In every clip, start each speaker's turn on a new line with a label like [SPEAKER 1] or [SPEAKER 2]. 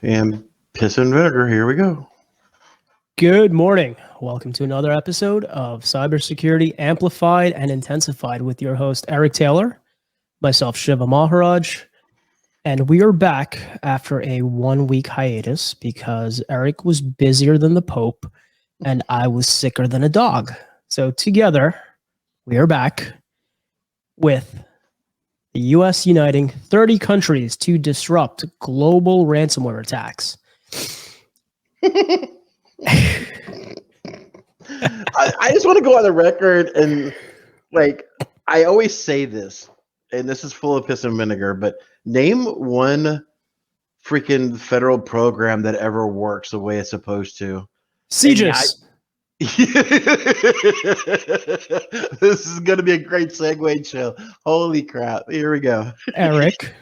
[SPEAKER 1] And piss and vinegar, here we go.
[SPEAKER 2] Good morning. Welcome to another episode of Cybersecurity Amplified and Intensified with your host, Eric Taylor, myself, Shiva Maharaj. And we are back after a 1-week hiatus because Eric was busier than the Pope and I was sicker than a dog. So together, we are back with the U.S. uniting 30 countries to disrupt global ransomware attacks.
[SPEAKER 1] I just want to go on the record and, I always say this, and this is full of piss and vinegar, but name one freaking federal program that ever works the way it's supposed to.
[SPEAKER 2] CGIS.
[SPEAKER 1] This is going to be a great segue show. Holy crap. Here we go.
[SPEAKER 2] Eric,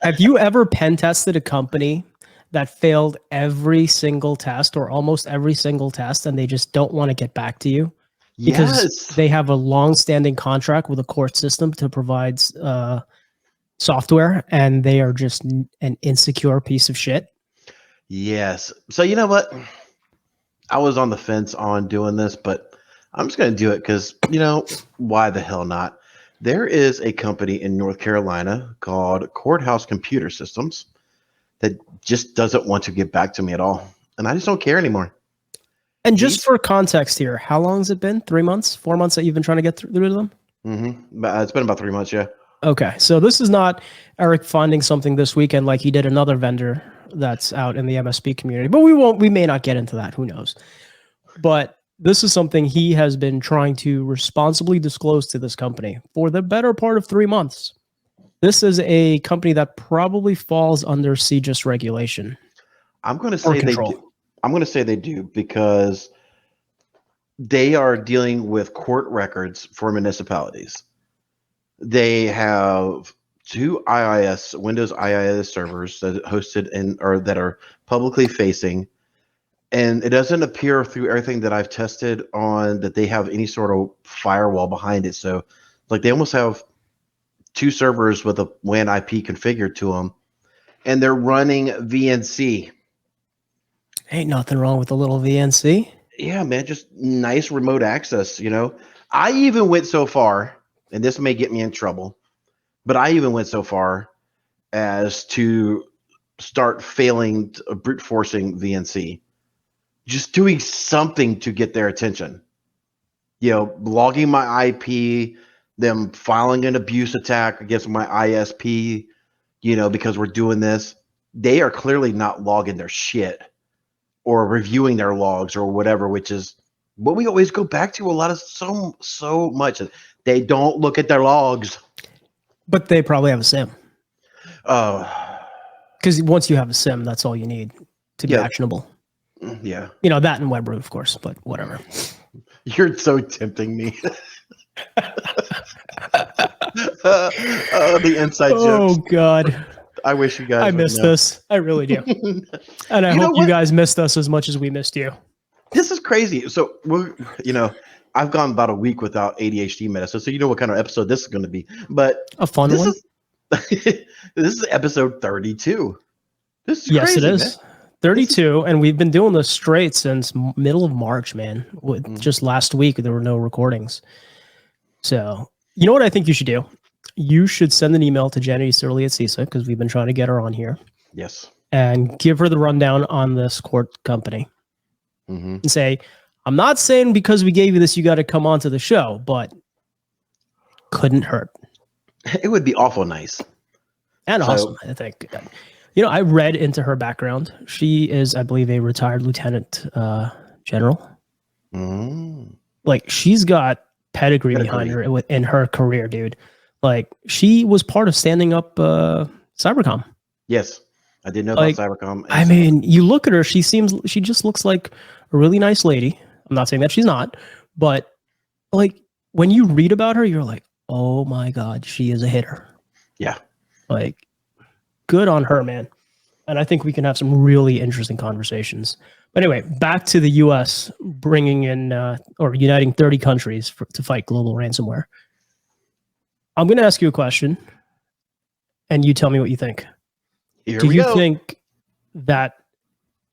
[SPEAKER 2] have you ever pen tested a company that failed every single test or almost every single test and they just don't want to get back to you? Because they have a long-standing contract with a court system to provide software and they are just an insecure piece of shit?
[SPEAKER 1] Yes. So you know what? I was on the fence on doing this, but I'm just going to do it because, why the hell not? There is a company in North Carolina called Courthouse Computer Systems that just doesn't want to get back to me at all. And I just don't care anymore.
[SPEAKER 2] And just for context here, how long has it been? 3 months, 4 months that you've been trying to get through to them?
[SPEAKER 1] Mm-hmm. It's been about 3 months, yeah.
[SPEAKER 2] Okay. So this is not Eric finding something this weekend like he did another vendor that's out in the MSP community, but we may not get into that. Who knows? But this is something he has been trying to responsibly disclose to this company for the better part of 3 months. This is a company that probably falls under CGIS regulation.
[SPEAKER 1] I'm going to say they do. I'm going to say they do because they are dealing with court records for municipalities. They have two Windows IIS servers that hosted that are publicly facing, and it doesn't appear through everything that I've tested on that they have any sort of firewall behind it. So, they almost have two servers with a WAN IP configured to them, and they're running VNC.
[SPEAKER 2] Ain't nothing wrong with a little VNC.
[SPEAKER 1] Yeah, man, just nice remote access. I even went so far, and this may get me in trouble, but I even went so far as to start brute forcing VNC, just doing something to get their attention. Logging my IP, them filing an abuse attack against my ISP, because we're doing this. They are clearly not logging their shit or reviewing their logs or whatever, which is what we always go back to a lot of so much. They don't look at their logs.
[SPEAKER 2] But they probably have a SIM.
[SPEAKER 1] Oh.
[SPEAKER 2] Because once you have a SIM, that's all you need to be actionable.
[SPEAKER 1] Yeah.
[SPEAKER 2] That and web root, of course, but whatever.
[SPEAKER 1] You're so tempting me. The inside jokes.
[SPEAKER 2] Oh, God.
[SPEAKER 1] I wish you guys
[SPEAKER 2] I missed this. I really do. And I hope you guys missed us as much as we missed you.
[SPEAKER 1] This is crazy. So, I've gone about a week without ADHD medicine, so you know what kind of episode this is going to be. But
[SPEAKER 2] a fun one.
[SPEAKER 1] This is episode 32. This is
[SPEAKER 2] yes,
[SPEAKER 1] crazy,
[SPEAKER 2] it is. Man. 32, and we've been doing this straight since middle of March, man. Just last week, there were no recordings. So, you know what I think you should do? You should send an email to Jenny Surly at CISA, because we've been trying to get her on here.
[SPEAKER 1] Yes.
[SPEAKER 2] And give her the rundown on this court company.
[SPEAKER 1] Mm-hmm.
[SPEAKER 2] And say, I'm not saying because we gave you this, you got to come onto the show, but couldn't hurt.
[SPEAKER 1] It would be awful nice.
[SPEAKER 2] And awesome, I think. I read into her background. She is, I believe, a retired lieutenant general.
[SPEAKER 1] Mm.
[SPEAKER 2] She's got pedigree behind her in her career, dude. She was part of standing up Cybercom.
[SPEAKER 1] Yes, I did know about Cybercom.
[SPEAKER 2] I mean, you look at her, she just looks like a really nice lady. I'm not saying that she's not, but when you read about her, you're like, oh my God, she is a hitter.
[SPEAKER 1] Yeah.
[SPEAKER 2] Good on her, man. And I think we can have some really interesting conversations. But anyway, back to the U.S. bringing in or uniting 30 countries to fight global ransomware. I'm going to ask you a question, and you tell me what you think.
[SPEAKER 1] Do you
[SPEAKER 2] think that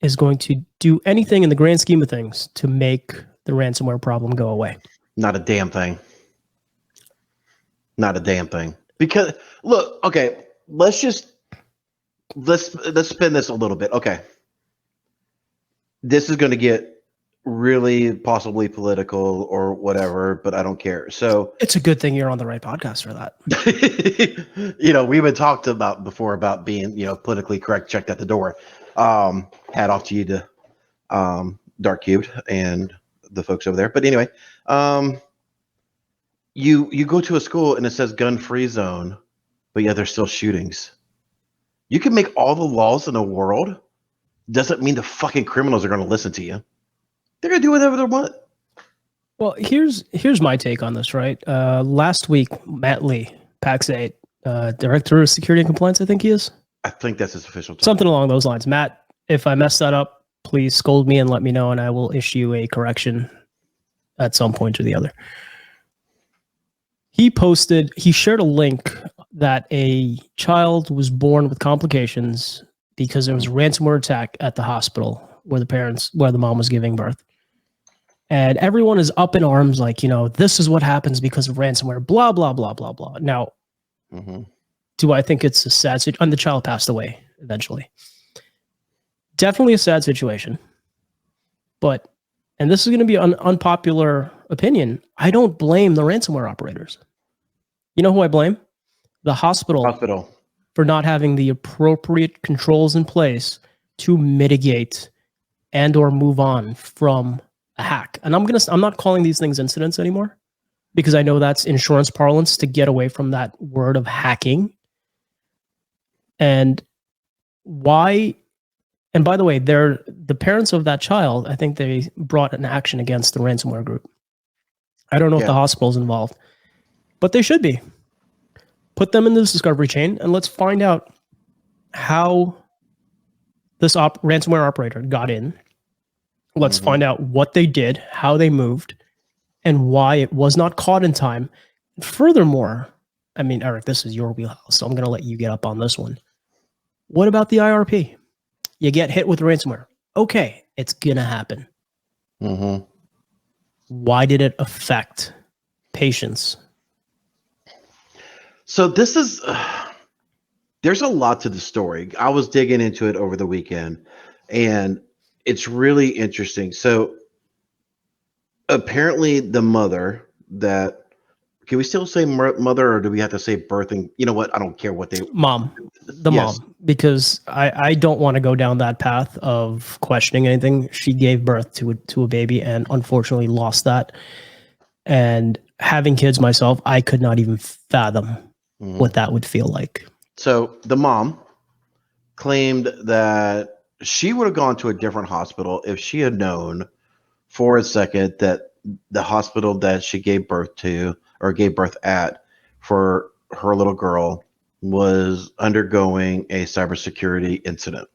[SPEAKER 2] is going to do anything in the grand scheme of things to make the ransomware problem go away?
[SPEAKER 1] Not a damn thing. Not a damn thing. Because look, okay, let's spin this a little bit. Okay. This is going to get really possibly political or whatever, but I don't care. So
[SPEAKER 2] it's a good thing you're on the right podcast for that.
[SPEAKER 1] We've been talked about before about being, politically correct, checked at the door. Hat off to you to Dark Cubed and the folks over there. But anyway, you go to a school and it says gun-free zone, but yeah, there's still shootings. You can make all the laws in the world. Doesn't mean the fucking criminals are going to listen to you. They're going to do whatever they want.
[SPEAKER 2] Well, here's my take on this, right? Last week, Matt Lee, PAX 8, Director of Security and Compliance, I think he is.
[SPEAKER 1] I think that's his official title.
[SPEAKER 2] Something along those lines. Matt, if I messed that up, please scold me and let me know, and I will issue a correction at some point or the other. He shared a link that a child was born with complications because there was a ransomware attack at the hospital where the mom was giving birth. And everyone is up in arms like, this is what happens because of ransomware, blah, blah, blah, blah, blah. Now, do I think it's a sad situation? And the child passed away eventually. Definitely a sad situation. But, and this is going to be an unpopular opinion, I don't blame the ransomware operators. You know who I blame? The hospital for not having the appropriate controls in place to mitigate and or move on from a hack. And I'm not calling these things incidents anymore because I know that's insurance parlance to get away from that word of hacking. And why? And by the way, the parents of that child, I think they brought an action against the ransomware group. I don't know if the hospital's involved, but they should be. Put them in this discovery chain and let's find out how this ransomware operator got in. Let's find out what they did, how they moved, and why it was not caught in time. Furthermore, I mean, Eric, this is your wheelhouse, so I'm going to let you get up on this one. What about the IRP? You get hit with ransomware. Okay, it's going to happen. Why did it affect patients?
[SPEAKER 1] So there's a lot to the story. I was digging into it over the weekend, and it's really interesting. So apparently the mother can we still say mother or do we have to say birthing? You know what? I don't care what
[SPEAKER 2] mom, because I don't want to go down that path of questioning anything. She gave birth to a baby and unfortunately lost that. And having kids myself, I could not even fathom what that would feel like. So
[SPEAKER 1] the mom claimed that she would have gone to a different hospital if she had known for a second that the hospital that she gave birth to or gave birth at for her little girl was undergoing a cybersecurity incident.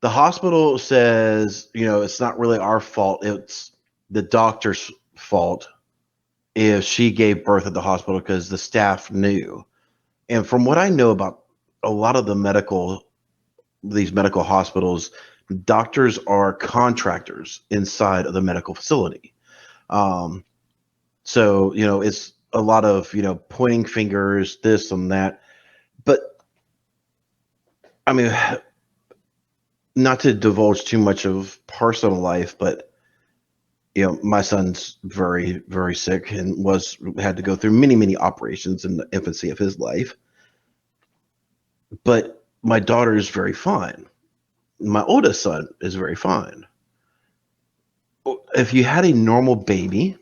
[SPEAKER 1] The hospital says, it's not really our fault. It's the doctor's fault if she gave birth at the hospital because the staff knew. And from what I know about a lot of these medical hospitals, doctors are contractors inside of the medical facility. So, it's a lot of, pointing fingers, this and that. But I mean, not to divulge too much of personal life, but my son's very, very sick and had to go through many, many operations in the infancy of his life. But my daughter is very fine. My oldest son is very fine. If you had a normal baby,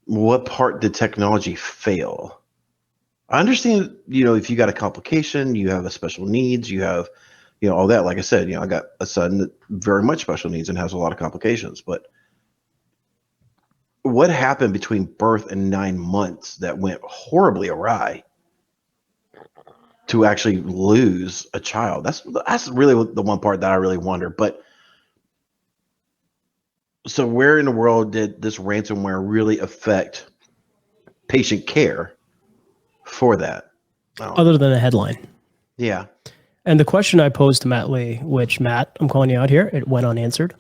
[SPEAKER 1] what part did technology fail? I understand, if you got a complication, you have a special needs, you have, all that. Like I said, I got a son that very much special needs and has a lot of complications. But what happened between birth and 9 months that went horribly awry to actually lose a child? That's really the one part that I really wonder. But so where in the world did this ransomware really affect patient care for that?
[SPEAKER 2] Other than a headline.
[SPEAKER 1] Yeah.
[SPEAKER 2] And the question I posed to Matt Lee, which Matt, I'm calling you out here, it went unanswered.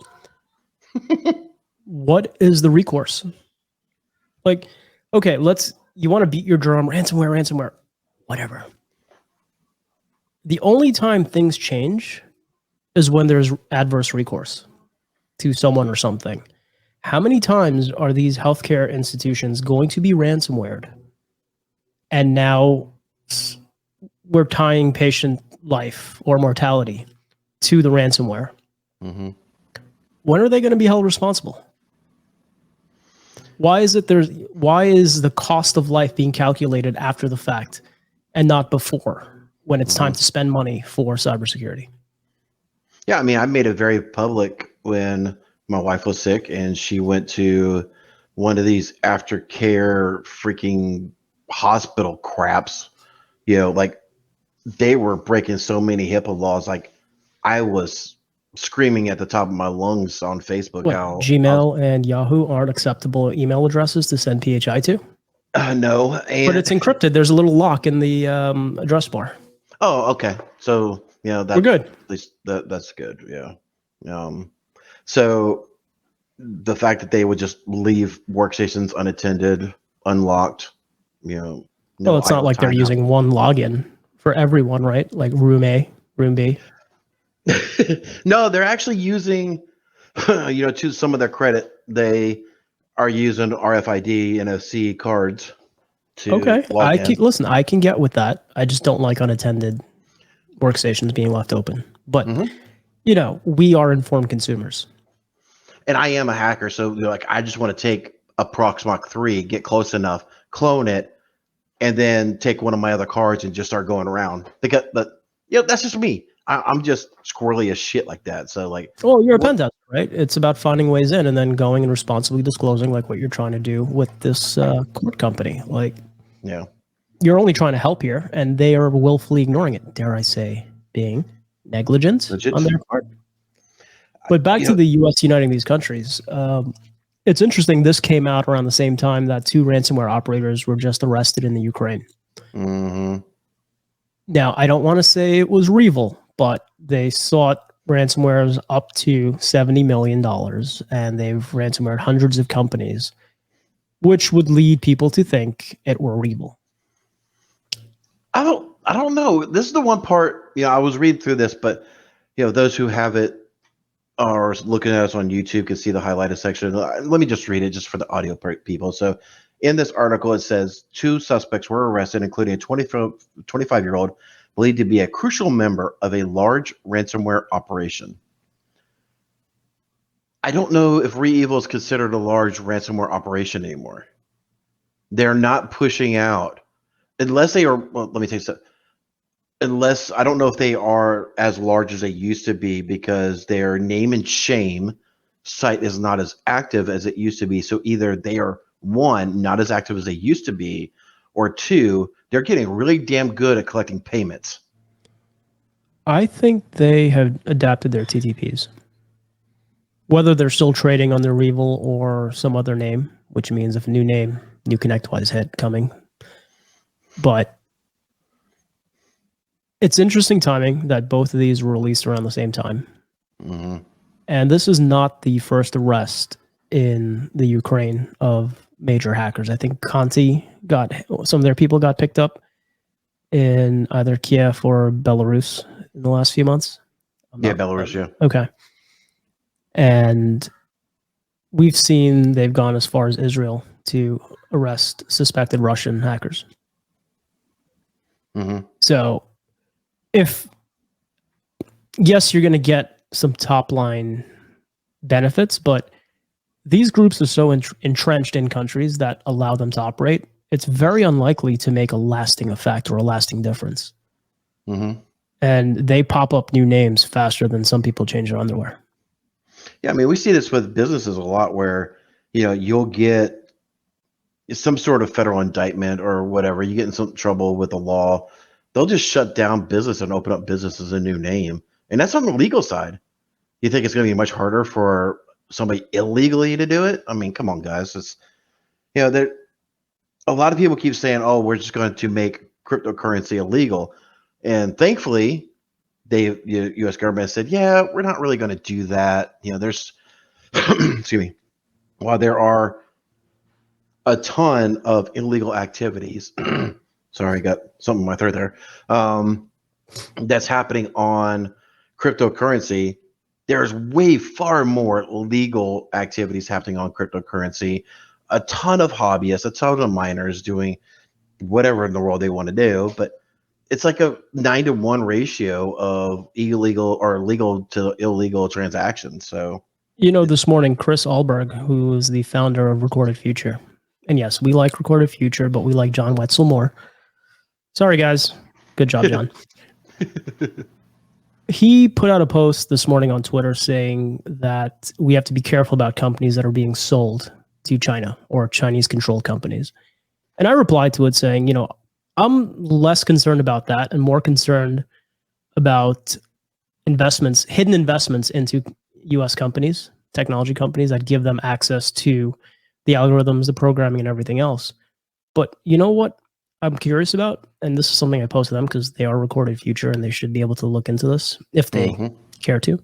[SPEAKER 2] What is the recourse? Like, okay, you want to beat your drum, ransomware, whatever. The only time things change is when there's adverse recourse to someone or something. How many times are these healthcare institutions going to be ransomwared? And now we're tying patient life or mortality to the ransomware.
[SPEAKER 1] Mm-hmm.
[SPEAKER 2] When are they going to be held responsible? Why is the cost of life being calculated after the fact and not before, when it's time to spend money for cybersecurity?
[SPEAKER 1] Yeah, I mean, I made it very public when my wife was sick and she went to one of these aftercare freaking hospital craps. Like they were breaking so many HIPAA laws. Like I was screaming at the top of my lungs on Facebook.
[SPEAKER 2] What, Gmail and Yahoo aren't acceptable email addresses to send PHI to?
[SPEAKER 1] No,
[SPEAKER 2] but it's encrypted. There's a little lock in the address bar.
[SPEAKER 1] Oh, okay. So
[SPEAKER 2] we're good.
[SPEAKER 1] At least that's good. Yeah. So the fact that they would just leave workstations unattended, unlocked, no.
[SPEAKER 2] Well, it's not like they're using one login for everyone, right? Like room A, room B.
[SPEAKER 1] No, they're actually using, to some of their credit, they are using RFID, NFC cards to log in.
[SPEAKER 2] Listen, I can get with that. I just don't like unattended workstations being left open. But, we are informed consumers.
[SPEAKER 1] And I am a hacker, so I just want to take a Proxmox 3, get close enough, clone it, and then take one of my other cards and just start going around. But that's just me. I'm just squirrely as shit like that. So
[SPEAKER 2] well, you're a pen tester, right? It's about finding ways in and then going and responsibly disclosing like what you're trying to do with this court company. You're only trying to help here, and they are willfully ignoring it. Dare I say, being negligent on their part. But back to the U.S. uniting these countries. It's interesting. This came out around the same time that 2 ransomware operators were just arrested in the Ukraine.
[SPEAKER 1] Mm-hmm.
[SPEAKER 2] Now, I don't want to say it was REvil, but they sought ransomwares up to $70 million, and they've ransomwared hundreds of companies, which would lead people to think it were REvil.
[SPEAKER 1] I don't know. This is the one part, I was reading through this, but those who have it are looking at us on YouTube can see the highlighted section. Let me just read it just for the audio people. So in this article, it says 2 suspects were arrested, including a 25-year-old believed to be a crucial member of a large ransomware operation. I don't know if REvil is considered a large ransomware operation anymore. They're not pushing out unless they are. Well, let me take that. Unless I don't know if they are as large as they used to be because their name and shame site is not as active as it used to be. So either they are 1, not as active as they used to be, or 2, they're getting really damn good at collecting payments.
[SPEAKER 2] I think they have adapted their TTPs. Whether they're still trading on their REvil or some other name, which means if a new name, new connect-wise head coming. But it's interesting timing that both of these were released around the same time.
[SPEAKER 1] Mm-hmm.
[SPEAKER 2] And this is not the first arrest in the Ukraine of major hackers. I think some of their people got picked up in either Kiev or Belarus in the last few months.
[SPEAKER 1] Belarus, yeah.
[SPEAKER 2] Okay. And we've seen they've gone as far as Israel to arrest suspected Russian hackers.
[SPEAKER 1] Mm-hmm.
[SPEAKER 2] So yes, you're going to get some top line benefits, but these groups are so entrenched in countries that allow them to operate. It's very unlikely to make a lasting effect or a lasting difference.
[SPEAKER 1] Mm-hmm.
[SPEAKER 2] And they pop up new names faster than some people change their underwear.
[SPEAKER 1] Yeah, I mean, we see this with businesses a lot where, you'll get some sort of federal indictment or whatever. You get in some trouble with the law. They'll just shut down business and open up business as a new name. And that's on the legal side. You think it's going to be much harder for somebody illegally to do it? I mean, come on, guys. It's, a lot of people keep saying, oh, we're just going to make cryptocurrency illegal. And thankfully, U.S. government said, yeah, we're not really going to do that. There's, excuse me, while there are a ton of illegal activities, sorry, I got something in my throat there, that's happening on cryptocurrency. There's way far more legal activities happening on cryptocurrency. A ton of hobbyists, a ton of miners doing whatever in the world they want to do, but it's like a 9-to-1 ratio of illegal or legal to illegal transactions. So,
[SPEAKER 2] This morning, Chris Alberg, who is the founder of Recorded Future, and yes, we like Recorded Future, but we like John Wetzel more. Sorry, guys. Good job, John. He put out a post this morning on Twitter saying that we have to be careful about companies that are being sold to China or Chinese-controlled companies. And I replied to it saying, I'm less concerned about that and more concerned about hidden investments into US companies, technology companies that give them access to the algorithms, the programming, and everything else. But you know what I'm curious about? And this is something I posted them because they are Recorded Future and they should be able to look into this if they care to.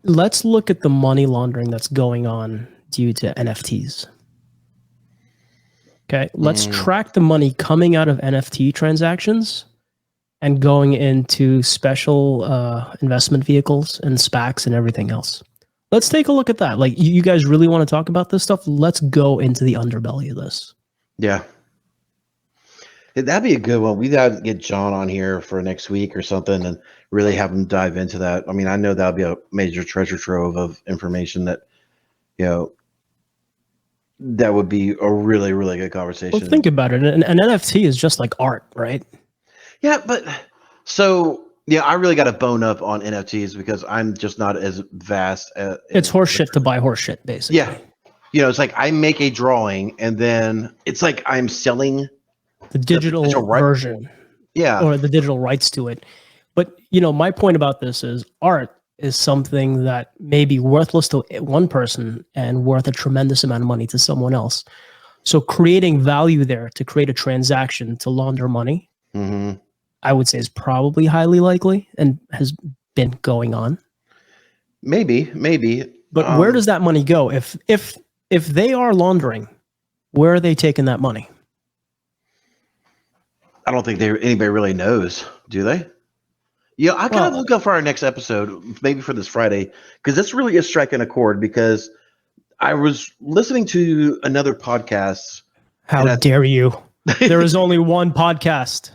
[SPEAKER 2] Let's look at the money laundering that's going on due to NFTs. Okay, let's track the money coming out of NFT transactions and going into special investment vehicles and SPACs and everything else. Let's take a look at that. Like, you guys really want to talk about this stuff? Let's go into the underbelly of this.
[SPEAKER 1] Yeah. That'd be a good one. We got to get John on here for next week or something and really have him dive into that. I mean, I know that'll be a major treasure trove of information that, that would be a really, really good conversation.
[SPEAKER 2] Well, think about it. An NFT is just like art, right?
[SPEAKER 1] Yeah, but so I really got to bone up on NFTs because I'm just not as vast.
[SPEAKER 2] It's horseshit to buy horseshit, basically.
[SPEAKER 1] Yeah, it's like I make a drawing and then it's like I'm selling
[SPEAKER 2] the digital version, or the digital rights to it. But my point about this is art is something that may be worthless to one person and worth a tremendous amount of money to someone else. So creating value there to create a transaction to launder money, I would say is probably highly likely and has been going on.
[SPEAKER 1] Maybe.
[SPEAKER 2] But where does that money go? If they are laundering, where are they taking that money?
[SPEAKER 1] I don't think anybody really knows, do they? I kind of look up for our next episode, maybe for this Friday, because this really is striking a chord. Because I was listening to another podcast.
[SPEAKER 2] How dare you? There is only one podcast.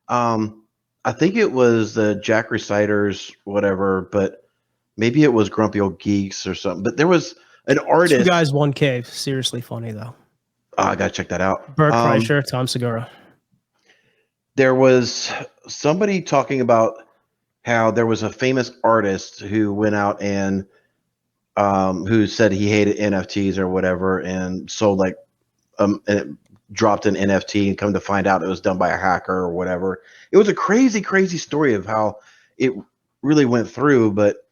[SPEAKER 1] I think it was the Jack Reciters, whatever, but maybe it was Grumpy Old Geeks or something. But there was an artist.
[SPEAKER 2] 2 Guys, 1 Cave. Seriously funny, though.
[SPEAKER 1] Oh, I got to check that out.
[SPEAKER 2] Bert Kreischer, Tom Segura.
[SPEAKER 1] There was somebody talking about how there was a famous artist who went out and who said he hated NFTs or whatever and sold and it dropped an NFT and come to find out it was done by a hacker or whatever. It was a crazy, crazy story of how it really went through, but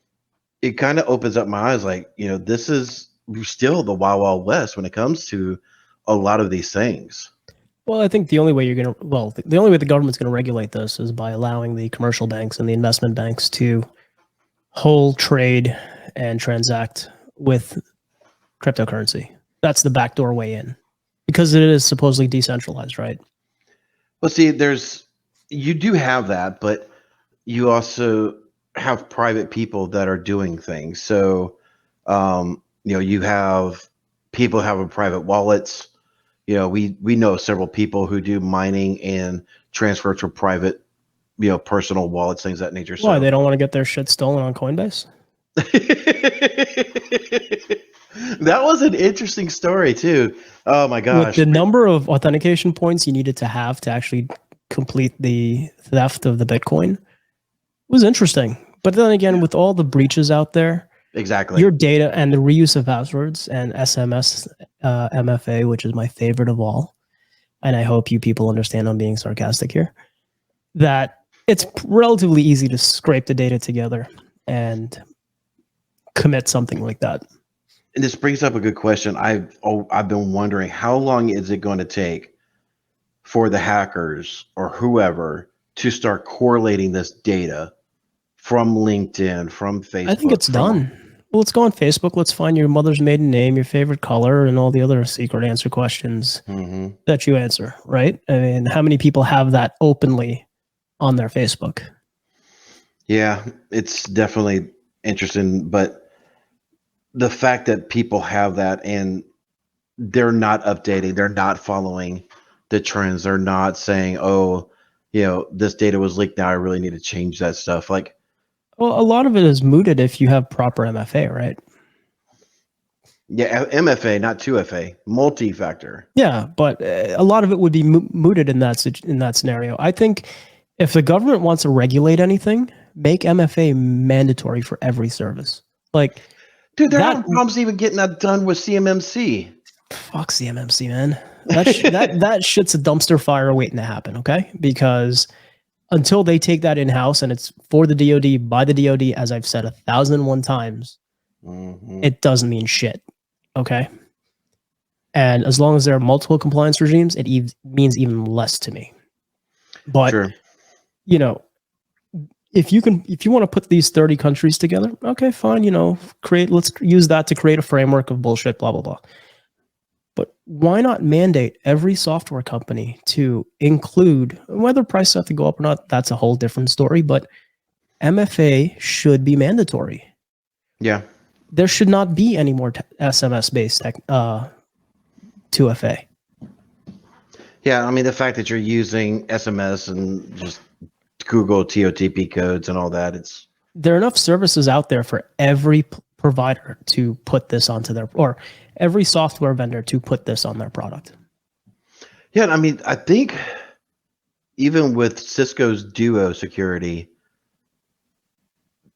[SPEAKER 1] it kind of opens up my eyes like, this is still the Wild Wild West when it comes to a lot of these things.
[SPEAKER 2] Well, I think the only way the only way the government's going to regulate this is by allowing the commercial banks and the investment banks to hold, trade, and transact with cryptocurrency. That's the backdoor way in, because it is supposedly decentralized, right?
[SPEAKER 1] Well, see, you do have that, but you also have private people that are doing things. So, you have people having private wallets. We know several people who do mining and transfer to private, personal wallets, things of that nature.
[SPEAKER 2] Why? They don't want to get their shit stolen on Coinbase?
[SPEAKER 1] That was an interesting story too. Oh my gosh.
[SPEAKER 2] With the number of authentication points you needed to have to actually complete the theft of the Bitcoin, it was interesting. But then again, with all the breaches out there,
[SPEAKER 1] exactly,
[SPEAKER 2] your data and the reuse of passwords and SMS, MFA, which is my favorite of all, and I hope you people understand I'm being sarcastic here, that it's relatively easy to scrape the data together and commit something like that.
[SPEAKER 1] And this brings up a good question. I've been wondering, how long is it going to take for the hackers or whoever to start correlating this data from LinkedIn, from Facebook.
[SPEAKER 2] I think it's done. Well, let's go on Facebook. Let's find your mother's maiden name, your favorite color, and all the other secret answer questions that you answer, right? I mean, how many people have that openly on their Facebook?
[SPEAKER 1] Yeah, it's definitely interesting, but the fact that people have that and they're not updating, they're not following the trends, they're not saying, oh, this data was leaked, now I really need to change that stuff. Like,
[SPEAKER 2] well, a lot of it is mooted if you have proper MFA, right?
[SPEAKER 1] Yeah, MFA, not 2FA, multi-factor.
[SPEAKER 2] Yeah, but a lot of it would be mooted in that scenario. I think if the government wants to regulate anything, make MFA mandatory for every service. Like,
[SPEAKER 1] dude, they're having problems even getting that done with CMMC.
[SPEAKER 2] Fuck CMMC, man. That shit's a dumpster fire waiting to happen. Okay, because until they take that in house and it's for the DoD by the DoD, as I've said 1,001 times, it doesn't mean shit. Okay. And as long as there are multiple compliance regimes, it means even less to me. But,
[SPEAKER 1] sure.
[SPEAKER 2] If you want to put these 30 countries together, okay, fine, let's use that to create a framework of bullshit, blah, blah, blah. But why not mandate every software company to include, whether prices have to go up or not, that's a whole different story, but MFA should be mandatory.
[SPEAKER 1] Yeah.
[SPEAKER 2] There should not be any more SMS-based 2FA.
[SPEAKER 1] Yeah, I mean, the fact that you're using SMS and just Google TOTP codes and all that,
[SPEAKER 2] there are enough services out there for every provider to put this onto or every software vendor to put this on their product.
[SPEAKER 1] Yeah, I mean, I think even with Cisco's Duo security,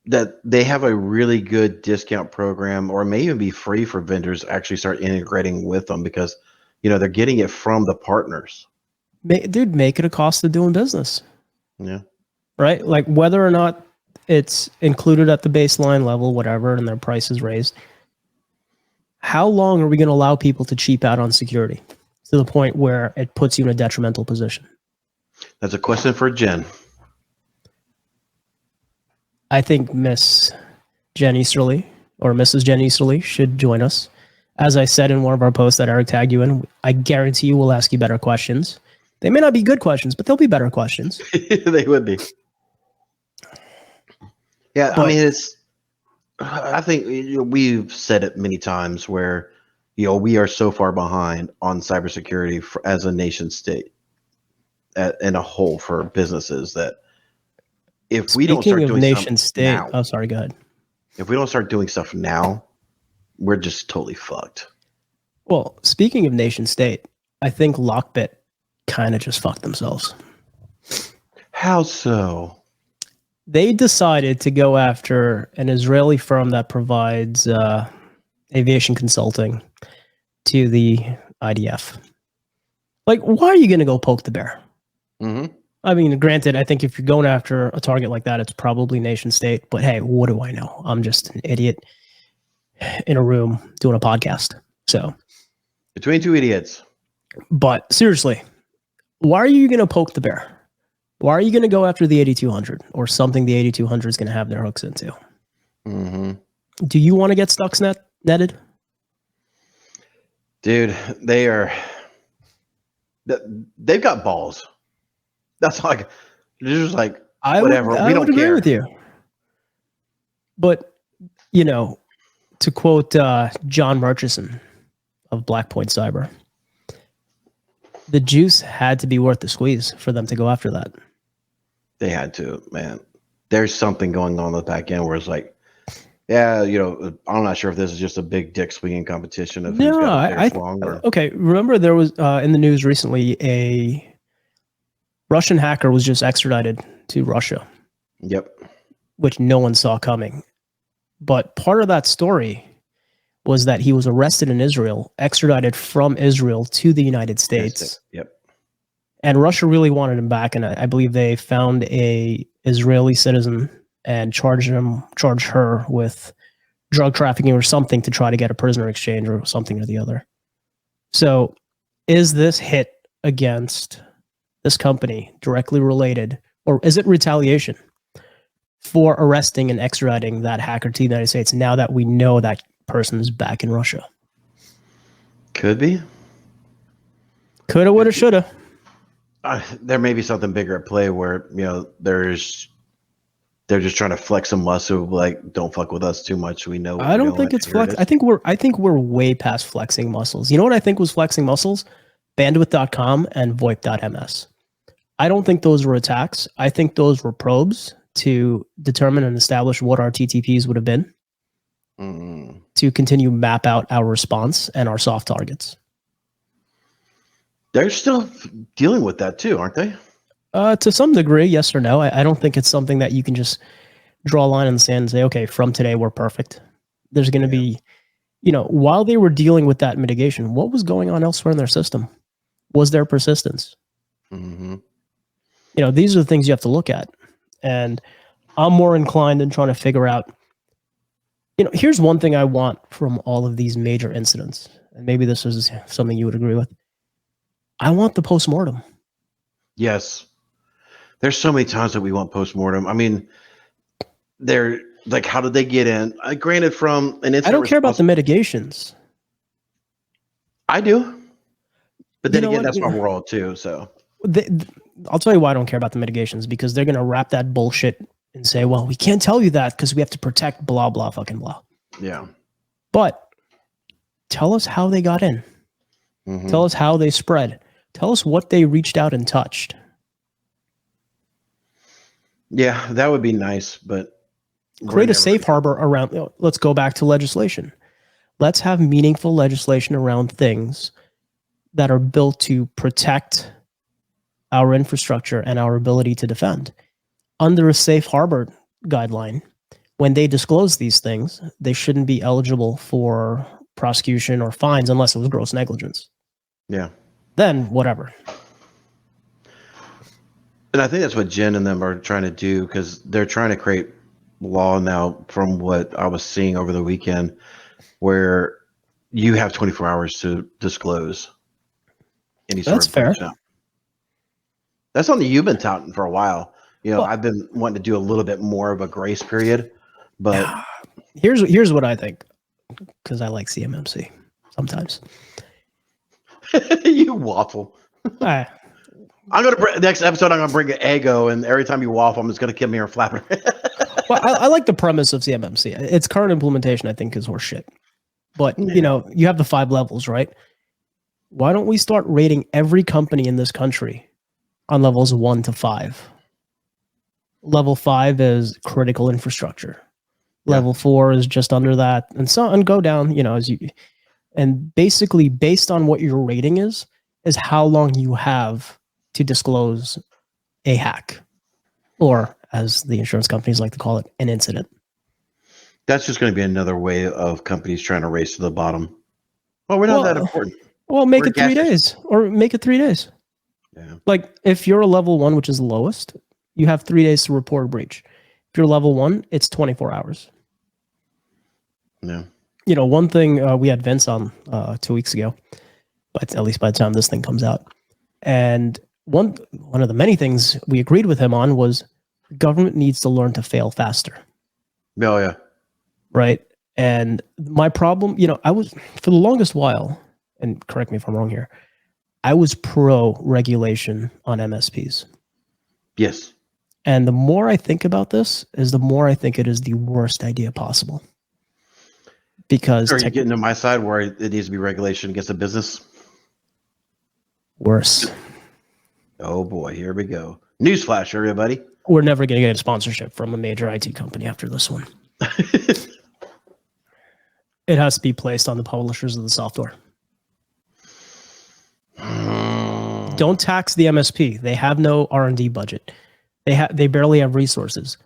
[SPEAKER 1] that they have a really good discount program, or it may even be free for vendors to actually start integrating with them because, they're getting it from the partners.
[SPEAKER 2] Dude, make it a cost of doing business.
[SPEAKER 1] Yeah.
[SPEAKER 2] Right? Like whether or not it's included at the baseline level, whatever, and their price is raised. How long are we going to allow people to cheap out on security to the point where it puts you in a detrimental position?
[SPEAKER 1] That's a question for Jen.
[SPEAKER 2] I think Miss Jen Easterly or Mrs. Jen Easterly should join us. As I said in one of our posts that Eric tagged you in, I guarantee you we'll ask you better questions. They may not be good questions, but they'll be better questions.
[SPEAKER 1] They would be. Yeah, but, I mean, I think we've said it many times where, we are so far behind on cybersecurity as a nation state in a whole for businesses that if we don't start doing
[SPEAKER 2] nation state
[SPEAKER 1] now,
[SPEAKER 2] oh, sorry, go ahead.
[SPEAKER 1] If we don't start doing stuff now, we're just totally fucked.
[SPEAKER 2] Well, speaking of nation state, I think Lockbit kind of just fucked themselves.
[SPEAKER 1] How so?
[SPEAKER 2] They decided to go after an Israeli firm that provides aviation consulting to the IDF. Like, why are you going to go poke the bear? I mean, granted, I think if you're going after a target like that, it's probably nation state. But hey, what do I know? I'm just an idiot in a room doing a podcast. So,
[SPEAKER 1] between two idiots.
[SPEAKER 2] But seriously, why are you going to poke the bear? Why are you going to go after the 8200 or something the 8200 is going to have their hooks into? Do you want to get Stuxnet netted?
[SPEAKER 1] Dude, they've got balls. That's like, they're just like, whatever. We don't care.
[SPEAKER 2] Agree with you. But, to quote John Murchison of Blackpoint Cyber, the juice had to be worth the squeeze for them to go after that.
[SPEAKER 1] They had to, man. There's something going on the back end where it's like, yeah, I'm not sure if this is just a big dick swinging competition of who's got it longer.
[SPEAKER 2] Okay, remember there was in the news recently a Russian hacker was just extradited to Russia.
[SPEAKER 1] Yep.
[SPEAKER 2] Which no one saw coming. But part of that story was that he was arrested in Israel, extradited from Israel to the United States.
[SPEAKER 1] Yep.
[SPEAKER 2] And Russia really wanted him back, and I believe they found a Israeli citizen and charged her with drug trafficking or something to try to get a prisoner exchange or something or the other. So is this hit against this company directly related or is it retaliation for arresting and extraditing that hacker to the United States now that we know that person is back in Russia?
[SPEAKER 1] Could be.
[SPEAKER 2] Coulda, woulda, shoulda.
[SPEAKER 1] There may be something bigger at play where they're just trying to flex some muscle, like don't fuck with us too much. We know.
[SPEAKER 2] I don't think it's flex. I think we're way past flexing muscles. You know what I think was flexing muscles? Bandwidth.com and VoIP.ms. I don't think those were attacks. I think those were probes to determine and establish what our TTPs would have been to continue map out our response and our soft targets.
[SPEAKER 1] They're still dealing with that too, aren't they?
[SPEAKER 2] To some degree, yes or no. I don't think it's something that you can just draw a line in the sand and say, okay, from today, we're perfect. There's going to be, while they were dealing with that mitigation, what was going on elsewhere in their system? Was there persistence?
[SPEAKER 1] Mm-hmm.
[SPEAKER 2] These are the things you have to look at. And I'm more inclined in trying to figure out, here's one thing I want from all of these major incidents. And maybe this is something you would agree with. I want the postmortem.
[SPEAKER 1] Yes. There's so many times that we want postmortem. I mean, they're like, how did they get in? Granted, from an incident,
[SPEAKER 2] I don't care about the mitigations.
[SPEAKER 1] I do. But then again, that's my world too. So
[SPEAKER 2] I'll tell you why I don't care about the mitigations, because they're going to wrap that bullshit and say, well, we can't tell you that because we have to protect blah, blah, fucking blah.
[SPEAKER 1] Yeah.
[SPEAKER 2] But tell us how they got in. Mm-hmm. Tell us how they spread. Tell us what they reached out and touched.
[SPEAKER 1] Yeah, that would be nice, but
[SPEAKER 2] create a safe harbor around. Let's go back to legislation. Let's have meaningful legislation around things that are built to protect our infrastructure and our ability to defend. Under a safe harbor guideline, when they disclose these things, they shouldn't be eligible for prosecution or fines unless it was gross negligence.
[SPEAKER 1] Yeah.
[SPEAKER 2] Then whatever.
[SPEAKER 1] And I think that's what Jen and them are trying to do, because they're trying to create law now, from what I was seeing over the weekend, where you have 24 hours to disclose any sort
[SPEAKER 2] That's
[SPEAKER 1] of
[SPEAKER 2] fair.
[SPEAKER 1] That's something you've been touting for a while. I've been wanting to do a little bit more of a grace period, but
[SPEAKER 2] here's what I think, because I like CMMC sometimes.
[SPEAKER 1] You waffle. I'm gonna next episode. I'm gonna bring an ego, and every time you waffle, I'm just gonna come here and flap it.
[SPEAKER 2] Well, I like the premise of CMMC. Its current implementation, I think, is horseshit. But you have the 5 levels, right? Why don't we start rating every company in this country on levels 1 to 5? Level 5 is critical infrastructure.
[SPEAKER 1] Yeah.
[SPEAKER 2] Level 4 is just under that, and go down. And basically, based on what your rating is how long you have to disclose a hack, or as the insurance companies like to call it, an incident.
[SPEAKER 1] That's just going to be another way of companies trying to race to the bottom. Well, we're not that important.
[SPEAKER 2] Well, make it 3 days, or make it 3 days.
[SPEAKER 1] Yeah.
[SPEAKER 2] Like if you're a level 1, which is the lowest, you have 3 days to report a breach. If you're level 1, it's 24 hours.
[SPEAKER 1] Yeah.
[SPEAKER 2] One thing we had Vince on 2 weeks ago, but at least by the time this thing comes out, and one of the many things we agreed with him on was government needs to learn to fail faster.
[SPEAKER 1] Oh yeah.
[SPEAKER 2] Right. And my problem, I was, for the longest while, and correct me if I'm wrong here, I was pro regulation on MSPs.
[SPEAKER 1] Yes.
[SPEAKER 2] And the more I think about this, the more I think it is the worst idea possible. Because
[SPEAKER 1] are you getting to my side where it needs to be regulation against a business?
[SPEAKER 2] Worse.
[SPEAKER 1] Oh boy, here we go. Newsflash, everybody.
[SPEAKER 2] We're never going to get a sponsorship from a major IT company after this one. It has to be placed on the publishers of the software. Don't tax the MSP. They have no R&D budget. They barely have resources.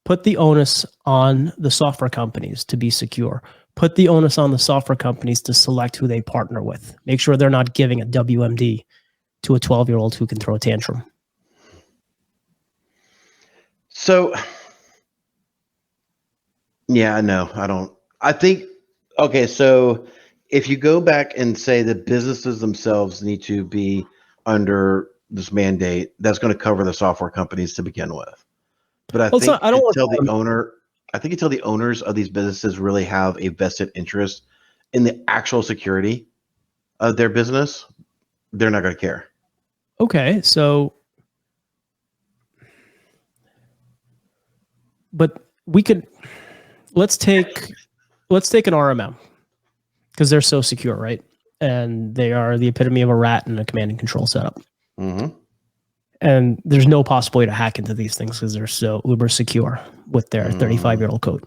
[SPEAKER 2] Put the onus on the software companies to be secure. Put the onus on the software companies to select who they partner with. Make sure they're not giving a WMD to a 12-year-old who can throw a tantrum.
[SPEAKER 1] So, yeah, no, I don't. I think, okay, so if you go back and say that businesses themselves need to be under this mandate that's going to cover the software companies to begin with. But I
[SPEAKER 2] Well,
[SPEAKER 1] think
[SPEAKER 2] I don't want
[SPEAKER 1] until the owner, I think until the owners of these businesses really have a vested interest in the actual security of their business, they're not going to care.
[SPEAKER 2] Okay, so, but we could let's take an RMM because they're so secure, right? And they are the epitome of a rat in a command and control setup.
[SPEAKER 1] Mm-hmm.
[SPEAKER 2] And there's no possible way to hack into these things because they're so uber secure with their 35-year-old code.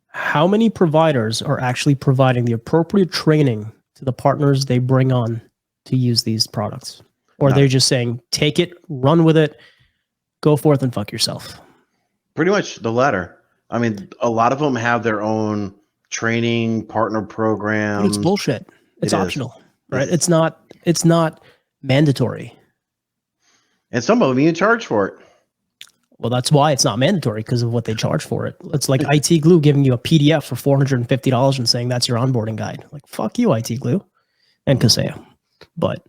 [SPEAKER 2] How many providers are actually providing the appropriate training to the partners they bring on to use these products? Or they're just saying, take it, run with it, go forth and fuck yourself? Pretty
[SPEAKER 1] much the latter. I mean, a lot of them have their own training partner programs.
[SPEAKER 2] But it's bullshit. It's optional, right? It's not mandatory.
[SPEAKER 1] And some of them even charge for it.
[SPEAKER 2] Well, that's why it's not mandatory, because of what they charge for it. It's like IT Glue giving you a PDF for $450 and saying that's your onboarding guide. Like, fuck you, IT Glue and Kaseya. But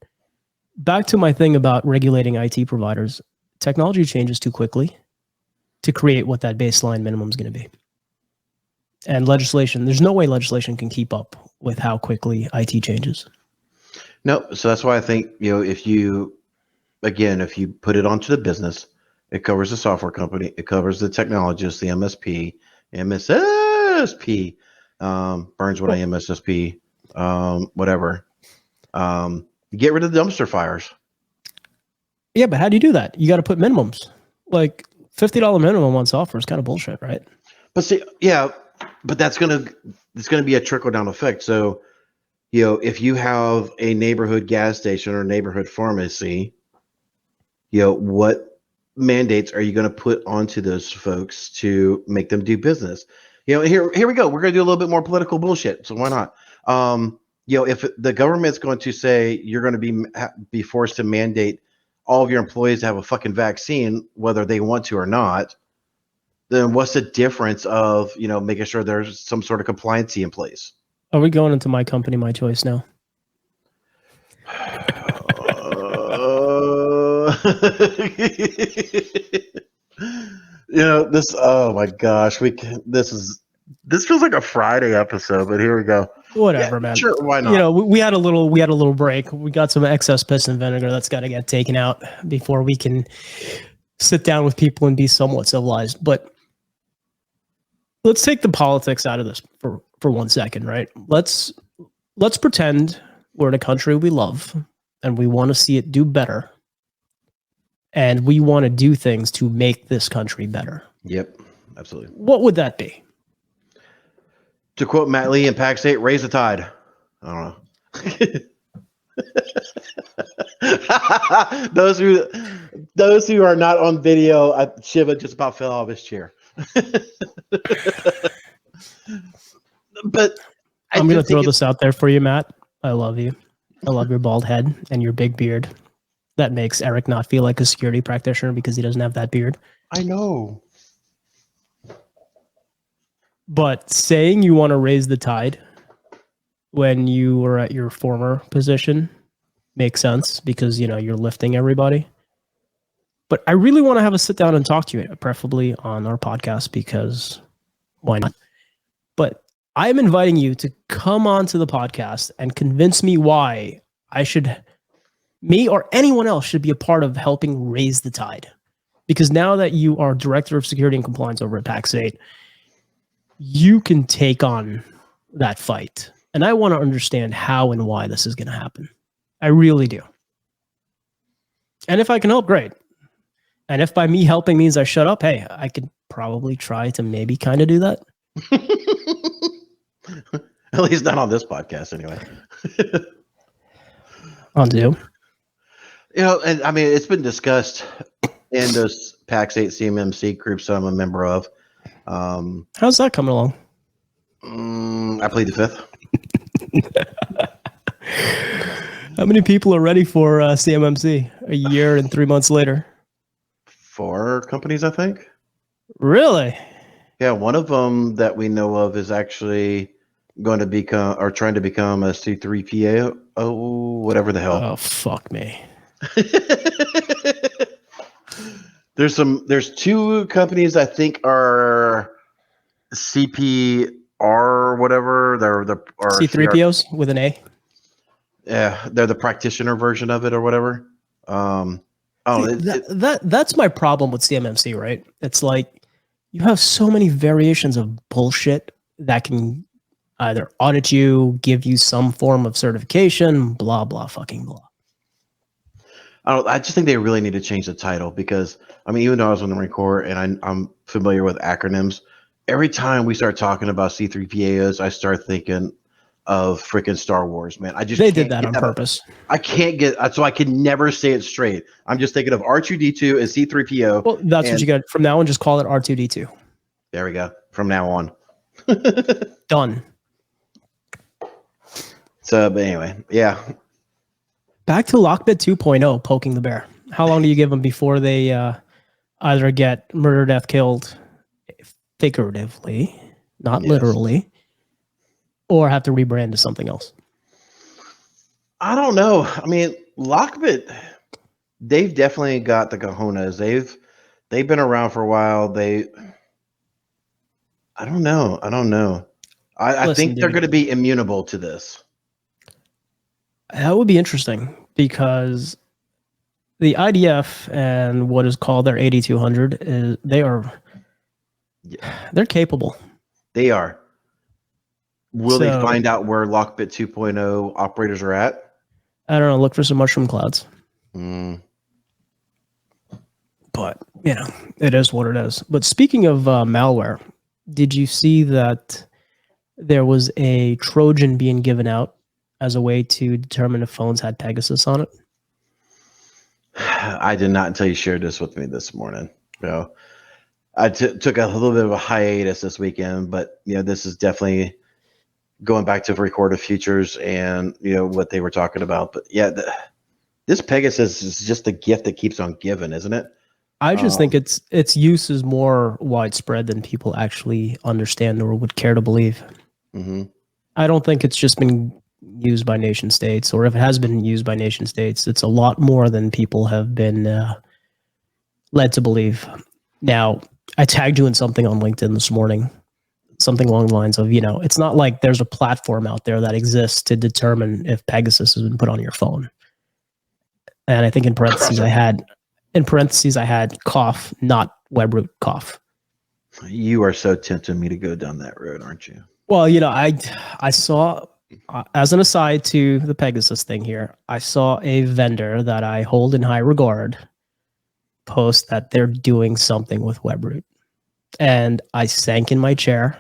[SPEAKER 2] back to my thing about regulating IT providers, technology changes too quickly to create what that baseline minimum is going to be. And legislation, there's no way legislation can keep up with how quickly IT changes.
[SPEAKER 1] No, so that's why I think, if you put it onto the business, it covers the software company, it covers the technologist, the MSP, MSSP, burns what I MSSP, whatever. Get rid of the dumpster fires.
[SPEAKER 2] Yeah, but how do you do that? You got to put minimums. Like $50 minimum on software is kind of bullshit, right?
[SPEAKER 1] But see, yeah, but it's gonna be a trickle down effect. So, if you have a neighborhood gas station or neighborhood pharmacy, what mandates are you going to put onto those folks to make them do business? Here we go. We're going to do a little bit more political bullshit. So why not? If the government's going to say you're going to be forced to mandate all of your employees to have a fucking vaccine, whether they want to or not, then what's the difference of, making sure there's some sort of compliancy in place?
[SPEAKER 2] Are we going into my company, my choice now?
[SPEAKER 1] This, oh my gosh, this feels like a Friday episode, but here we go.
[SPEAKER 2] Whatever, man.
[SPEAKER 1] Sure, why not?
[SPEAKER 2] We had a little break. We got some excess piss and vinegar that's got to get taken out before we can sit down with people and be somewhat civilized. But let's take the politics out of this for 1 second, right? Let's pretend we're in a country we love and we want to see it do better. And we want to do things to make this country better. Yep, absolutely. What would that be?
[SPEAKER 1] To quote Matt Lee in PAX 8, raise the tide. I don't know. Those who are not on video, Shiva just about fell off his chair. But
[SPEAKER 2] I'm going to throw this out there for you, Matt. I love you. I love your bald head and your big beard. That makes Eric not feel like a security practitioner because he doesn't have that beard.
[SPEAKER 1] I know.
[SPEAKER 2] But saying you want to raise the tide when you were at your former position makes sense because, you're lifting everybody. But I really want to have a sit down and talk to you, preferably on our podcast, because why not? But I'm inviting you to come onto the podcast and convince me why me or anyone else should be a part of helping raise the tide. Because now that you are Director of Security and Compliance over at PAX 8, you can take on that fight. And I want to understand how and why this is going to happen. I really do. And if I can help, great. And if by me helping means I shut up, hey, I could probably try to maybe kind of do that.
[SPEAKER 1] At least not on this podcast, anyway.
[SPEAKER 2] On Zoom.
[SPEAKER 1] And I mean, it's been discussed in those PAX 8 CMMC groups that I'm a member of.
[SPEAKER 2] How's that coming along?
[SPEAKER 1] I plead the fifth.
[SPEAKER 2] How many people are ready for CMMC a year and 3 months later?
[SPEAKER 1] 4 companies, I think.
[SPEAKER 2] Really?
[SPEAKER 1] Yeah, one of them that we know of is actually going to become or trying to become a C3PA whatever the hell.
[SPEAKER 2] Oh, fuck me.
[SPEAKER 1] There's two companies I think are CPR or whatever. They're the or
[SPEAKER 2] C3POs with an A.
[SPEAKER 1] Yeah, they're the practitioner version of it or whatever.
[SPEAKER 2] That's my problem with CMMC, right? It's like you have so many variations of bullshit that can either audit you, give you some form of certification, blah, blah, fucking blah.
[SPEAKER 1] I just think they really need to change the title because, I mean, even though I was on the Marine Corps and I'm familiar with acronyms, every time we start talking about C3PAs, I start thinking of freaking Star Wars, man.
[SPEAKER 2] They did that on purpose.
[SPEAKER 1] I can't get, so I can never say it straight. I'm just thinking of R2D2 and C3PO.
[SPEAKER 2] Well, that's what you got. From now on, just call it R2D2.
[SPEAKER 1] There we go. From now on.
[SPEAKER 2] Done.
[SPEAKER 1] So, but anyway, yeah.
[SPEAKER 2] Back to Lockbit 2.0, poking the bear. How long do you give them before they either get murder, death, killed, figuratively, not literally, or have to rebrand to something else?
[SPEAKER 1] I don't know. I mean, Lockbit, they've definitely got the cojones. They've been around for a while. I don't know. I think they're going to be immutable to this.
[SPEAKER 2] That would be interesting because the IDF and what is called their 8200 is they're capable.
[SPEAKER 1] They are. Will they find out where Lockbit 2.0 operators are at?
[SPEAKER 2] I don't know. Look for some mushroom clouds. But, it is what it is. But speaking of malware, did you see that there was a Trojan being given out as a way to determine if phones had Pegasus on it?
[SPEAKER 1] I did not until you shared this with me this morning. I took a little bit of a hiatus this weekend, but this is definitely going back to recorded futures and what they were talking about. But yeah, this Pegasus is just a gift that keeps on giving, isn't it?
[SPEAKER 2] I just think its use is more widespread than people actually understand or would care to believe.
[SPEAKER 1] Mm-hmm.
[SPEAKER 2] I don't think it's just been used by nation states, or if it has been used by nation states, it's a lot more than people have been led to believe. Now, I tagged you in something on LinkedIn this morning, something along the lines of, it's not like there's a platform out there that exists to determine if Pegasus has been put on your phone. And I think in parentheses I had cough, not webroot cough.
[SPEAKER 1] You are so tempting me to go down that road, aren't you?
[SPEAKER 2] Well, I saw, as an aside to the Pegasus thing here, I saw a vendor that I hold in high regard post that they're doing something with webroot. And I sank in my chair.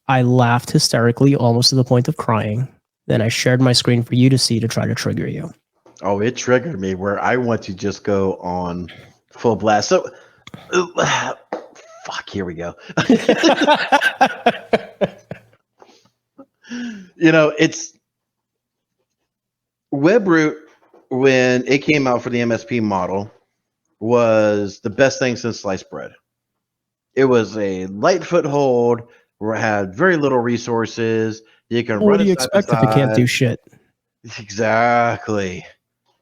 [SPEAKER 2] I laughed hysterically, almost to the point of crying. Then I shared my screen for you to see to try to trigger you.
[SPEAKER 1] Oh, it triggered me where I want to just go on full blast. So, fuck, here we go. It's webroot when it came out for the MSP model was the best thing since sliced bread. It was a light foothold where it had very little resources. You can run.
[SPEAKER 2] What do you expect if it can't do shit?
[SPEAKER 1] Exactly.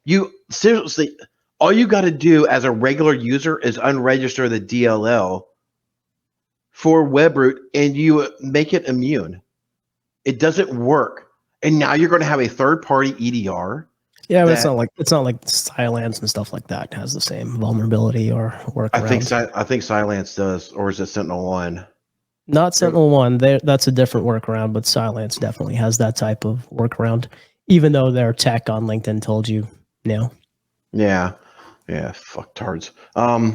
[SPEAKER 1] You seriously, all you got to do as a regular user is unregister the DLL for webroot, and you make it immune. It doesn't work, and now you're going to have a third-party EDR.
[SPEAKER 2] Yeah, but it's not like Cylance and stuff like that has the same vulnerability or workaround.
[SPEAKER 1] I think Cylance does, or is it SentinelOne?
[SPEAKER 2] Not SentinelOne. That's a different workaround, but Cylance definitely has that type of workaround, even though their tech on LinkedIn told you no.
[SPEAKER 1] Yeah, fuck tards. But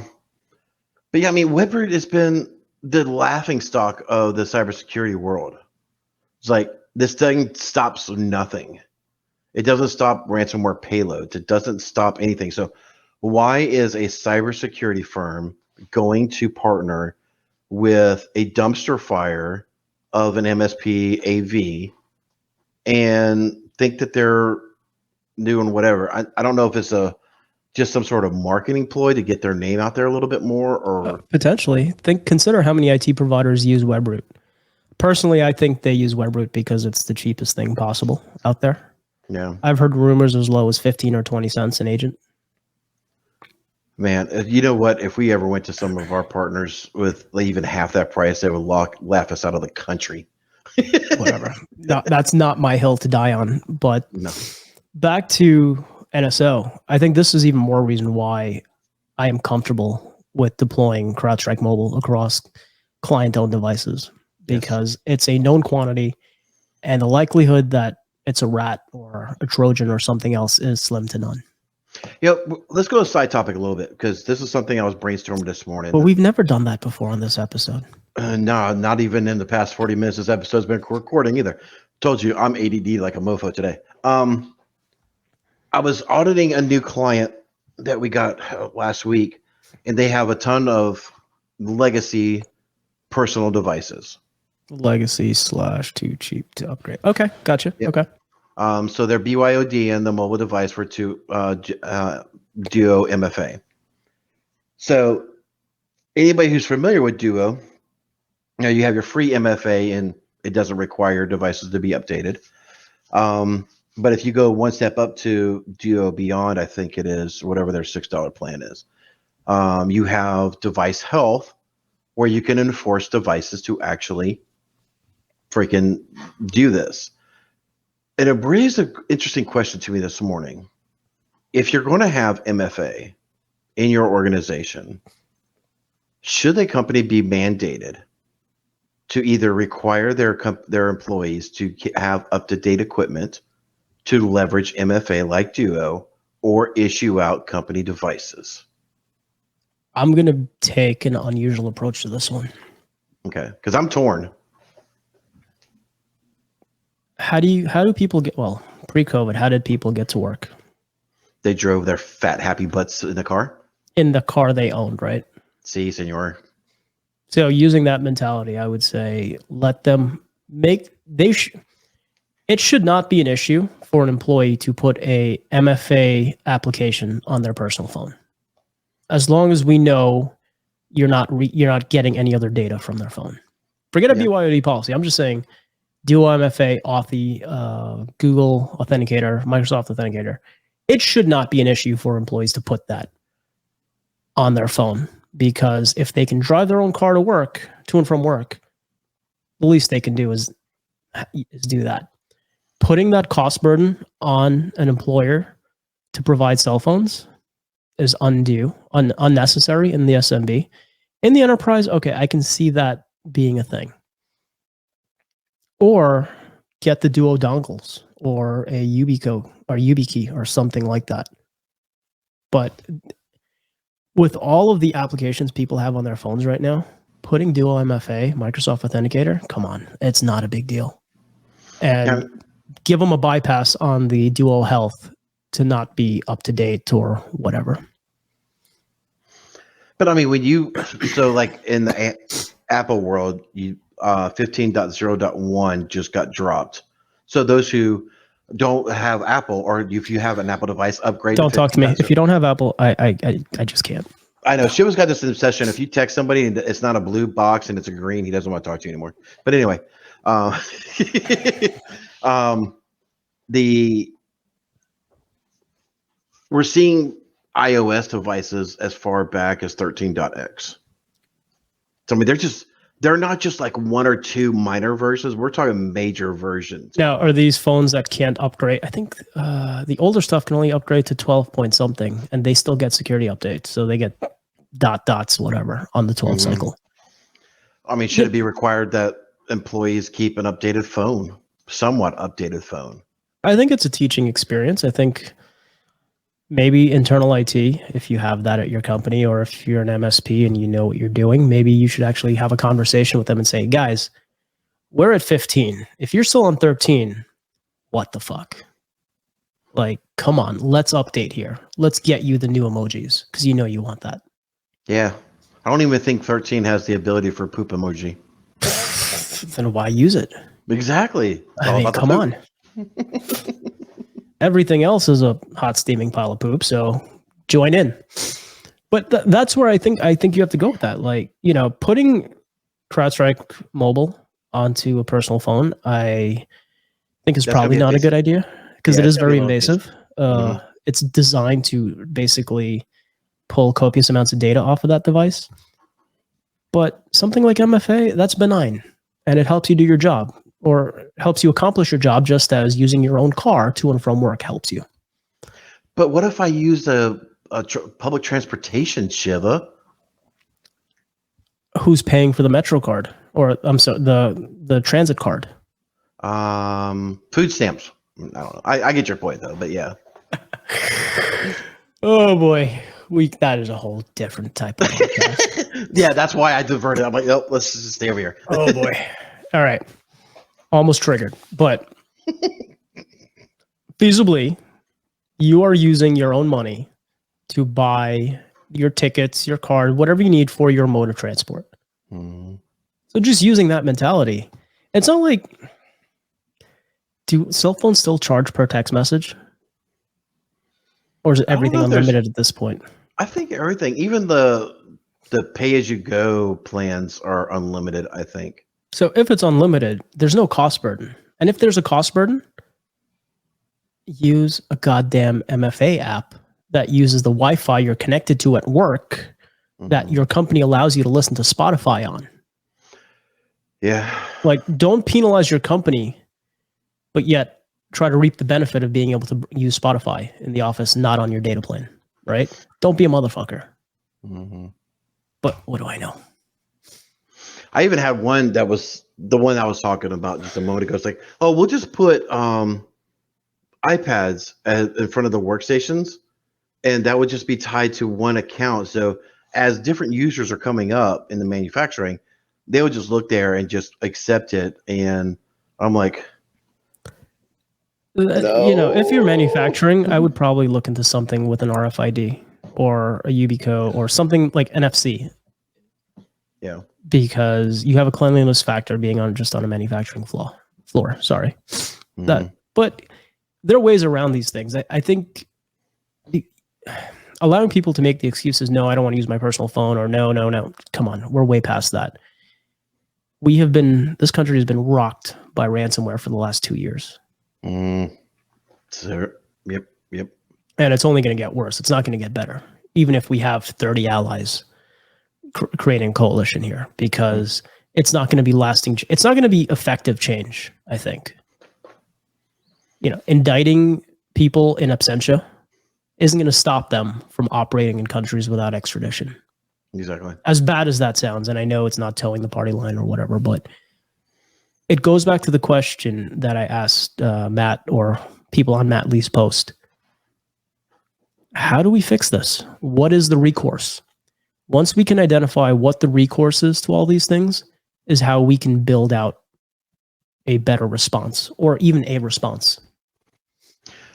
[SPEAKER 1] yeah, I mean, webroot has been the laughingstock of the cybersecurity world. It's like this thing stops nothing. It doesn't stop ransomware payloads. It doesn't stop anything. So why is a cybersecurity firm going to partner with a dumpster fire of an MSP AV and think that they're doing whatever? I don't know if it's just some sort of marketing ploy to get their name out there a little bit more, or
[SPEAKER 2] potentially. Consider how many IT providers use webroot. Personally, I think they use webroot because it's the cheapest thing possible out there.
[SPEAKER 1] Yeah.
[SPEAKER 2] I've heard rumors as low as 15 or 20 cents an agent.
[SPEAKER 1] Man, you know what? If we ever went to some of our partners with even half that price, they would laugh us out of the country.
[SPEAKER 2] Whatever. No, that's not my hill to die on. But
[SPEAKER 1] No.
[SPEAKER 2] back to NSO, I think this is even more reason why I am comfortable with deploying CrowdStrike Mobile across client-owned devices, because it's a known quantity, and the likelihood that it's a rat or a Trojan or something else is slim to none.
[SPEAKER 1] Let's go to a side topic a little bit, because this is something I was brainstorming this morning.
[SPEAKER 2] But we've never done that before on this episode.
[SPEAKER 1] No, not even in the past 40 minutes this episode's been recording either. Told you I'm ADD like a mofo today. I was auditing a new client that we got last week, and they have a ton of legacy personal devices.
[SPEAKER 2] Legacy / too cheap to upgrade. Okay, gotcha.
[SPEAKER 1] Yep.
[SPEAKER 2] Okay.
[SPEAKER 1] So their BYOD and the mobile device were to Duo MFA. So anybody who's familiar with Duo, you have your free MFA, and it doesn't require devices to be updated. But if you go one step up to Duo Beyond, I think it is, whatever their $6 plan is, you have device health, where you can enforce devices to actually freaking do this. And it raised an interesting question to me this morning. If you're going to have MFA in your organization, should the company be mandated to either require their employees to have up-to-date equipment to leverage MFA like Duo, or issue out company devices?
[SPEAKER 2] I'm going to take an unusual approach to this one.
[SPEAKER 1] Okay, because I'm torn.
[SPEAKER 2] How do people get, well, pre-COVID, how did people get to work?
[SPEAKER 1] They drove their fat, happy butts in the car?
[SPEAKER 2] In the car they owned, right?
[SPEAKER 1] See, senor.
[SPEAKER 2] So using that mentality, I would say let them it should not be an issue for an employee to put a MFA application on their personal phone, as long as we know you're not getting any other data from their phone. Forget a BYOD policy. I'm just saying Duo MFA, Authy, Google Authenticator, Microsoft Authenticator. It should not be an issue for employees to put that on their phone, because if they can drive their own car to and from work, the least they can do is do that. Putting that cost burden on an employer to provide cell phones is unnecessary in the SMB. In the enterprise, okay, I can see that being a thing. Or get the Duo dongles or a YubiKey or YubiKey or something like that. But with all of the applications people have on their phones right now, putting Duo MFA, Microsoft Authenticator, come on, it's not a big deal. And give them a bypass on the Duo Health to not be up to date or whatever.
[SPEAKER 1] But I mean, so like in the Apple world, 15.0.1 just got dropped. So those who don't have Apple, or if you have an Apple device, upgrade.
[SPEAKER 2] Don't talk to me. If you don't have Apple, I just can't.
[SPEAKER 1] I know. Shiva's got this obsession. If you text somebody and it's not a blue box and it's a green, he doesn't want to talk to you anymore. But anyway, we're seeing iOS devices as far back as 13.x. So I mean, they're not just like one or two minor versions. We're talking major versions.
[SPEAKER 2] Now, are these phones that can't upgrade? I think the older stuff can only upgrade to 12 point something, and they still get security updates. So they get dots, whatever, on the 12 cycle.
[SPEAKER 1] I mean, should it be required that employees keep an updated phone, somewhat updated phone?
[SPEAKER 2] I think it's a teaching experience. I think maybe internal IT, if you have that at your company, or if you're an MSP and you know what you're doing, maybe you should actually have a conversation with them and say, guys, we're at 15. If you're still on 13, what the fuck? Like, come on, let's update here. Let's get you the new emojis, because you know you want that.
[SPEAKER 1] Yeah. I don't even think 13 has the ability for poop emoji.
[SPEAKER 2] Then why use it?
[SPEAKER 1] Exactly.
[SPEAKER 2] I mean, come on. Everything else is a hot steaming pile of poop, so join in. But that's where I think you have to go with that. Like, putting CrowdStrike Mobile onto a personal phone, I think is probably not a good idea, because
[SPEAKER 1] Yeah,
[SPEAKER 2] it
[SPEAKER 1] it's
[SPEAKER 2] is
[SPEAKER 1] gotta be
[SPEAKER 2] very
[SPEAKER 1] low case.
[SPEAKER 2] invasive. It's designed to basically pull copious amounts of data off of that device. But something like MFA, that's benign, and it helps you do your job, or helps you accomplish your job, just as using your own car to and from work helps you.
[SPEAKER 1] But what if I use public transportation, Shiva?
[SPEAKER 2] Who's paying for the Metro card, or I'm sorry, the transit card?
[SPEAKER 1] Food stamps. I don't know. I get your point though, but yeah.
[SPEAKER 2] Oh boy, that is a whole different type of podcast.
[SPEAKER 1] Yeah, that's why I diverted. I'm like, nope, let's just stay over here.
[SPEAKER 2] Oh boy. All right. Almost triggered, but feasibly, you are using your own money to buy your tickets, your card, whatever you need for your mode of transport. So just using that mentality, it's not like, do cell phones still charge per text message? Or is everything unlimited at this point?
[SPEAKER 1] I think everything, even the pay-as-you-go plans are unlimited, I think.
[SPEAKER 2] So if it's unlimited, there's no cost burden. And if there's a cost burden, use a goddamn MFA app that uses the Wi-Fi you're connected to at work that your company allows you to listen to Spotify on.
[SPEAKER 1] Yeah.
[SPEAKER 2] Like, don't penalize your company, but yet try to reap the benefit of being able to use Spotify in the office, not on your data plan, right? Don't be a motherfucker. But what do I know?
[SPEAKER 1] I even had one that was the one I was talking about just a moment ago. It's like, oh, we'll just put iPads in front of the workstations, and that would just be tied to one account. So as different users are coming up in the manufacturing, they would just look there and just accept it. And I'm like, no.
[SPEAKER 2] You know, if you're manufacturing, I would probably look into something with an RFID or a UBCO or something like NFC.
[SPEAKER 1] Yeah.
[SPEAKER 2] Because you have a cleanliness factor being on a manufacturing floor. Sorry. But there are ways around these things. I think allowing people to make the excuses, no, I don't want to use my personal phone, or no. Come on, we're way past that. This country has been rocked by ransomware for the last 2 years.
[SPEAKER 1] Yep.
[SPEAKER 2] And it's only going to get worse. It's not going to get better, even if we have 30 allies creating a coalition here, because it's not going to be lasting. It's not going to be effective change, I think. You know, indicting people in absentia isn't going to stop them from operating in countries without extradition.
[SPEAKER 1] Exactly.
[SPEAKER 2] As bad as that sounds, and I know it's not towing the party line or whatever, but it goes back to the question that I asked Matt or people on Matt Lee's post. How do we fix this? What is the recourse? Once we can identify what the recourse is to all these things, is how we can build out a better response, or even a response.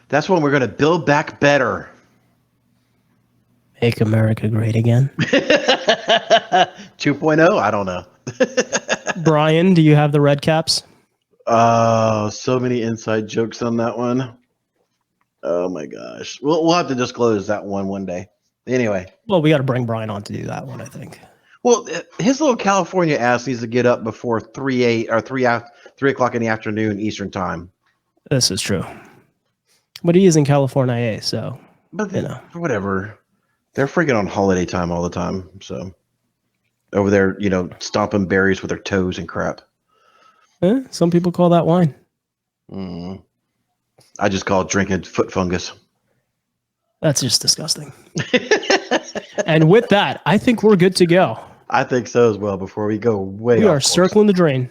[SPEAKER 1] That's when we're going to build back better.
[SPEAKER 2] Make America great again.
[SPEAKER 1] 2.0? I don't know.
[SPEAKER 2] Brian, do you have the red caps?
[SPEAKER 1] So many inside jokes on that one. Oh my gosh. We'll have to disclose that one day. Anyway.
[SPEAKER 2] Well, we got to bring Brian on to do that one, I think.
[SPEAKER 1] Well, his little California ass needs to get up before 3 o'clock in the afternoon Eastern time.
[SPEAKER 2] This is true. But he is in California, so.
[SPEAKER 1] But whatever. They're freaking on holiday time all the time. So over there, stomping berries with their toes and crap.
[SPEAKER 2] Some people call that wine.
[SPEAKER 1] I just call it drinking foot fungus.
[SPEAKER 2] That's just disgusting. And with that, I think we're good to go.
[SPEAKER 1] I think so as well. Before we go way,
[SPEAKER 2] we are circling the drain.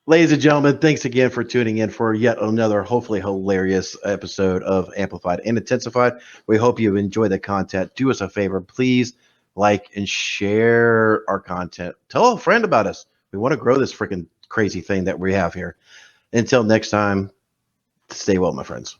[SPEAKER 1] Ladies and gentlemen, thanks again for tuning in for yet another hopefully hilarious episode of Amplified and Intensified. We hope you enjoy the content. Do us a favor, please like and share our content. Tell a friend about us. We want to grow this freaking crazy thing that we have here. Until next time, stay well, my friends.